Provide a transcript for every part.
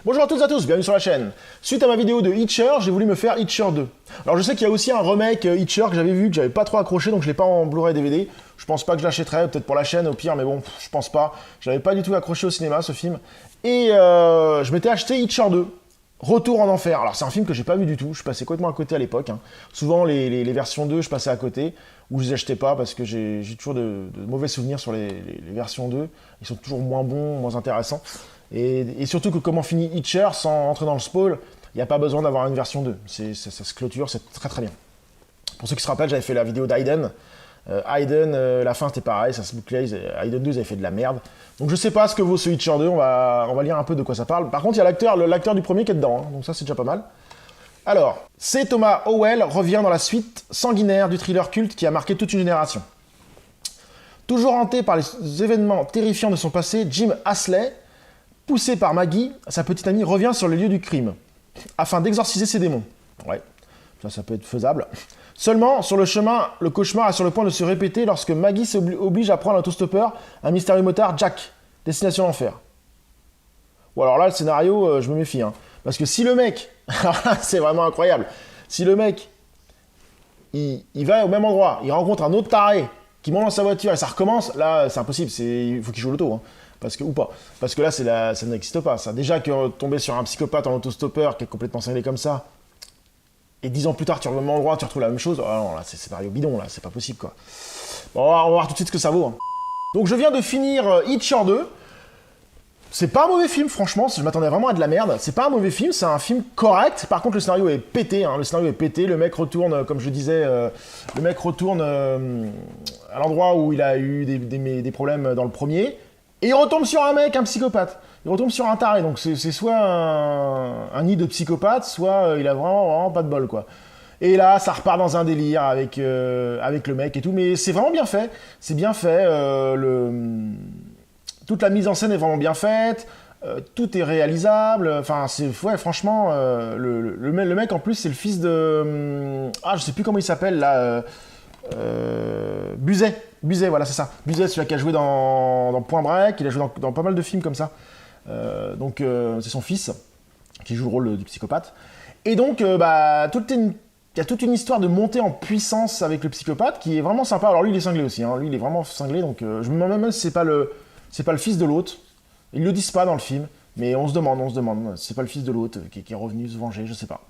Bonjour à toutes et à tous, bienvenue sur la chaîne. Suite à ma vidéo de Hitcher, j'ai voulu me faire Hitcher 2. Alors je sais qu'il y a aussi un remake Hitcher que j'avais vu, que j'avais pas trop accroché, donc je l'ai pas en Blu-ray DVD. Je pense pas que je l'achèterais, peut-être pour la chaîne au pire, mais bon, je pense pas. Je l'avais pas du tout accroché au cinéma, ce film. Et je m'étais acheté Hitcher 2. Retour en enfer. Alors c'est un film que j'ai pas vu du tout, je passais complètement à côté à l'époque. Souvent les versions 2, je passais à côté, ou je les achetais pas parce que j'ai toujours de mauvais souvenirs sur les versions 2. Ils sont toujours moins bons, moins intéressants. Et surtout que comment finit Hitcher, sans entrer dans le spoil, il n'y a pas besoin d'avoir une version 2. Ça se clôture, c'est très très bien. Pour ceux qui se rappellent, j'avais fait la vidéo d'Aiden. Aiden, la fin c'était pareil, ça se bouclait, Aiden 2 ils avaient fait de la merde. Donc je sais pas ce que vaut ce Hitcher 2, on va lire un peu de quoi ça parle. Par contre il y a l'acteur du premier qui est dedans, hein, donc ça c'est déjà pas mal. Alors, c'est Thomas Howell revient dans la suite sanguinaire du thriller culte qui a marqué toute une génération. Toujours hanté par les événements terrifiants de son passé, Jim Astley, poussé par Maggie, sa petite amie, revient sur le lieu du crime, afin d'exorciser ses démons. Ouais, ça peut être faisable. Seulement, sur le chemin, le cauchemar est sur le point de se répéter lorsque Maggie s'oblige à prendre l'autostoppeur, un mystérieux motard, Jack, destination l'enfer. Ou alors là, le scénario, je me méfie, hein. Parce que si le mec, alors là, c'est vraiment incroyable, si le mec, il va au même endroit, il rencontre un autre taré, qui monte dans sa voiture et ça recommence, là, c'est impossible, il faut qu'il joue l'auto, hein. Ou pas. Parce que là, ça n'existe pas, ça. Déjà que tomber sur un psychopathe en autostoppeur qui est complètement cinglé comme ça, et 10 ans plus tard, tu reviens au même endroit, tu retrouves la même chose, oh non, là, c'est scénario bidon, là, c'est pas possible, quoi. Bon, on va voir tout de suite ce que ça vaut, hein. Donc, je viens de finir Hitcher 2. C'est pas un mauvais film, franchement, je m'attendais vraiment à de la merde. C'est pas un mauvais film, c'est un film correct. Par contre, le scénario est pété, hein. Le scénario est pété, le mec retourne, comme je disais, le mec retourne à l'endroit où il a eu des problèmes dans le premier. Et il retombe sur un mec, un psychopathe. Il retombe sur un taré. Donc c'est soit un nid de psychopathe, soit il a vraiment pas de bol, quoi. Et là, ça repart dans un délire avec le mec et tout. Mais c'est vraiment bien fait. C'est bien fait. Toute la mise en scène est vraiment bien faite. Tout est réalisable. Enfin, ouais, franchement, le mec, en plus, c'est le fils de... je sais plus comment il s'appelle, là... Buzet, voilà, c'est ça. Buzet, celui qui a joué dans Point Break, il a joué dans pas mal de films comme ça. C'est son fils qui joue le rôle du psychopathe. Et donc, il y a toute une histoire de montée en puissance avec le psychopathe qui est vraiment sympa. Alors lui, il est cinglé aussi, hein. Lui, il est vraiment cinglé, donc je me demande même si c'est pas le fils de l'autre. Ils le disent pas dans le film, mais on se demande si c'est pas le fils de l'autre qui est revenu se venger, je sais pas.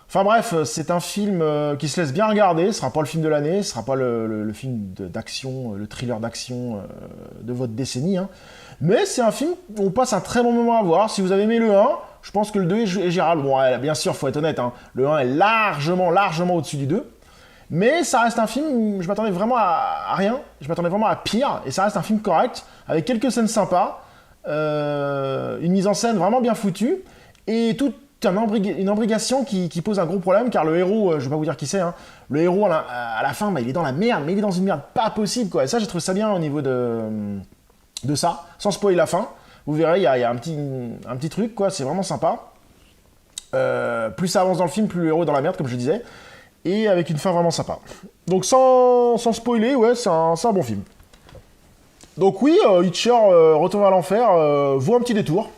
Enfin bref, c'est un film qui se laisse bien regarder, ce sera pas le film de l'année, ce sera pas le film d'action, le thriller d'action de votre décennie, hein. Mais c'est un film où on passe un très bon moment à voir. Si vous avez aimé le 1, je pense que le 2 est gérable. Bon, bien sûr, faut être honnête, hein, le 1 est largement au-dessus du 2. Mais ça reste un film où je m'attendais vraiment à rien, je m'attendais vraiment à pire, et ça reste un film correct, avec quelques scènes sympas, une mise en scène vraiment bien foutue, et toute une imbrication qui pose un gros problème, car le héros, je vais pas vous dire qui c'est, hein, le héros à la fin, il est dans la merde, mais il est dans une merde pas possible, quoi. Et ça, j'ai trouvé ça bien au niveau de ça, sans spoiler la fin. Vous verrez, il y a un petit truc, quoi, c'est vraiment sympa. Plus ça avance dans le film, plus le héros est dans la merde, comme je disais, et avec une fin vraiment sympa. Donc sans spoiler, ouais, c'est un bon film. Donc oui, Hitcher, Retour à l'enfer, vaut un petit détour.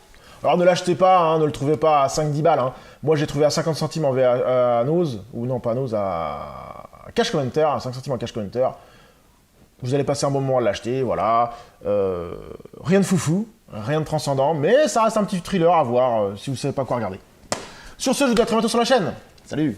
Alors ne l'achetez pas, hein, ne le trouvez pas à 5-10 balles. Hein. Moi j'ai trouvé à 50 centimes à Nose, ou non pas Nose, à Cash Counter, à 5 centimes en Cash Counter. Vous allez passer un bon moment à l'acheter, voilà. Rien de foufou, rien de transcendant, mais ça reste un petit thriller à voir si vous ne savez pas quoi regarder. Sur ce, je vous dis à très bientôt sur la chaîne. Salut!